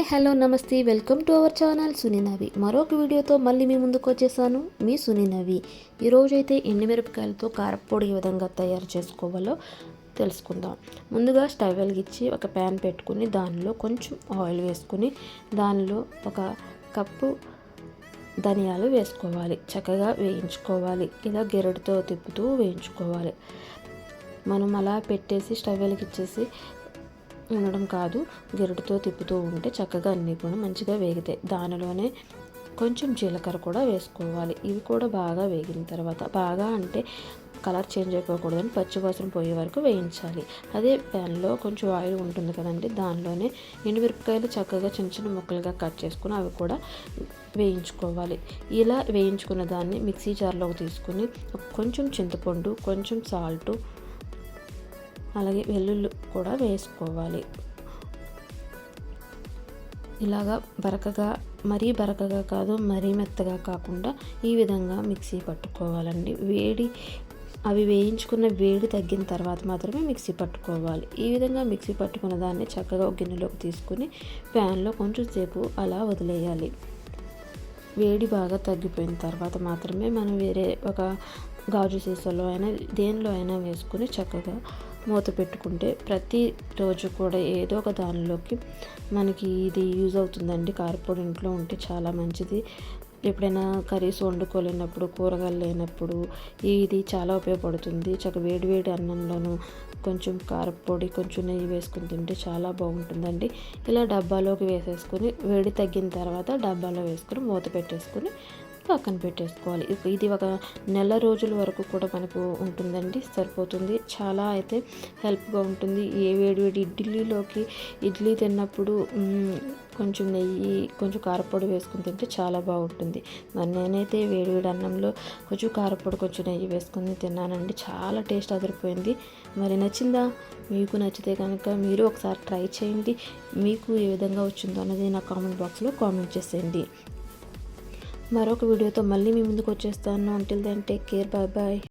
Hello నమస్తే, welcome to our channel సునీనవి. మరొక వీడియోతో మళ్ళీ మీ ముందుకు వచ్చేసాను, మీ సునీనవి. ఈరోజైతే ఎండుమిరపకాయలతో కారపొడి ఏ విధంగా తయారు చేసుకోవాలో తెలుసుకుందాం. ముందుగా స్టవ్ వెలిగించి ఒక ప్యాన్ పెట్టుకుని దానిలో కొంచెం ఆయిల్ వేసుకుని దానిలో ఒక కప్పు ధనియాలు వేసుకోవాలి. చక్కగా వేయించుకోవాలి. ఇలా గెరటితో తిప్పుతూ వేయించుకోవాలి. మనం అలా పెట్టేసి స్టవ్ వెలిగించేసి ఉండడం కాదు, గెరటితో తిప్పుతూ ఉంటే చక్కగా అన్నీ కూడా మంచిగా వేగుతాయి. దానిలోనే కొంచెం జీలకర్ర కూడా వేసుకోవాలి. ఇవి కూడా బాగా వేగిన తర్వాత, బాగా అంటే కలర్ చేంజ్ అయిపోకూడదని పచ్చివాసన పోయే వరకు వేయించాలి. అదే ప్యాన్లో కొంచెం ఆయిల్ ఉంటుంది కదండి, దానిలోనే ఎండుమిరపకాయలు చక్కగా చిన్న చిన్న ముక్కలుగా కట్ చేసుకుని అవి కూడా వేయించుకోవాలి. ఇలా వేయించుకున్న దాన్ని మిక్సీ జార్లోకి తీసుకుని కొంచెం చింతపండు, కొంచెం సాల్టు, అలాగే వెల్లుల్లి కూడా వేసుకోవాలి. ఇలాగా బరకగా, మరీ బరకగా కాదు, మరీ మెత్తగా కాకుండా ఈ విధంగా మిక్సీ పట్టుకోవాలండి. అవి వేయించుకున్న వేడి తగ్గిన తర్వాత మాత్రమే మిక్సీ పట్టుకోవాలి. ఈ విధంగా మిక్సీ పట్టుకున్న దాన్ని చక్కగా ఒక గిన్నెలోకి తీసుకుని ప్యాన్లో కొంచెం సేపు అలా వదిలేయాలి. వేడి బాగా తగ్గిపోయిన తర్వాత మాత్రమే మనం వేరే ఒక గాజు సీసాలో అయినా దేనిలో అయినా వేసుకుని చక్కగా మూత పెట్టుకుంటే ప్రతిరోజు కూడా ఏదో ఒక దానిలోకి మనకి ఇది యూజ్ అవుతుందండి. కారపొడి ఇంట్లో ఉంటే చాలా మంచిది. ఎప్పుడైనా కర్రీస్ వండుకోలేనప్పుడు, కూరగాయలు లేనప్పుడు ఇది చాలా ఉపయోగపడుతుంది. వేడి వేడి అన్నంలోనూ కొంచెం కారపొడి, కొంచెం నెయ్యి వేసుకుని తింటే చాలా బాగుంటుందండి. ఇలా డబ్బాలోకి వేసేసుకొని వేడి తగ్గిన తర్వాత డబ్బాలో వేసుకొని మూత పెట్టేసుకొని పక్కన పెట్టేసుకోవాలి. ఇది ఒక నెల రోజుల వరకు కూడా మనకు ఉంటుందండి, సరిపోతుంది. చాలా అయితే హెల్ప్గా ఉంటుంది. ఏ వేడి వేడి ఇడ్లీ తిన్నప్పుడు కొంచెం నెయ్యి, కొంచెం కారపొడి వేసుకుని తింటే చాలా బాగుంటుంది. మరి నేనైతే వేడి వేడి అన్నంలో కొంచెం కారపొడి, కొంచెం నెయ్యి వేసుకుని తిన్నానండి. చాలా టేస్ట్ అదిరిపోయింది. మరి నచ్చిందా? మీకు నచ్చితే కనుక మీరు ఒకసారి ట్రై చేయండి. మీకు ఏ విధంగా వచ్చిందో అన్నది నా కామెంట్ బాక్స్లో కామెంట్ చేసేయండి. మరొక వీడియోతో మళ్ళీ మీ ముందుకు వచ్చేస్తాను. Until then take care, bye bye.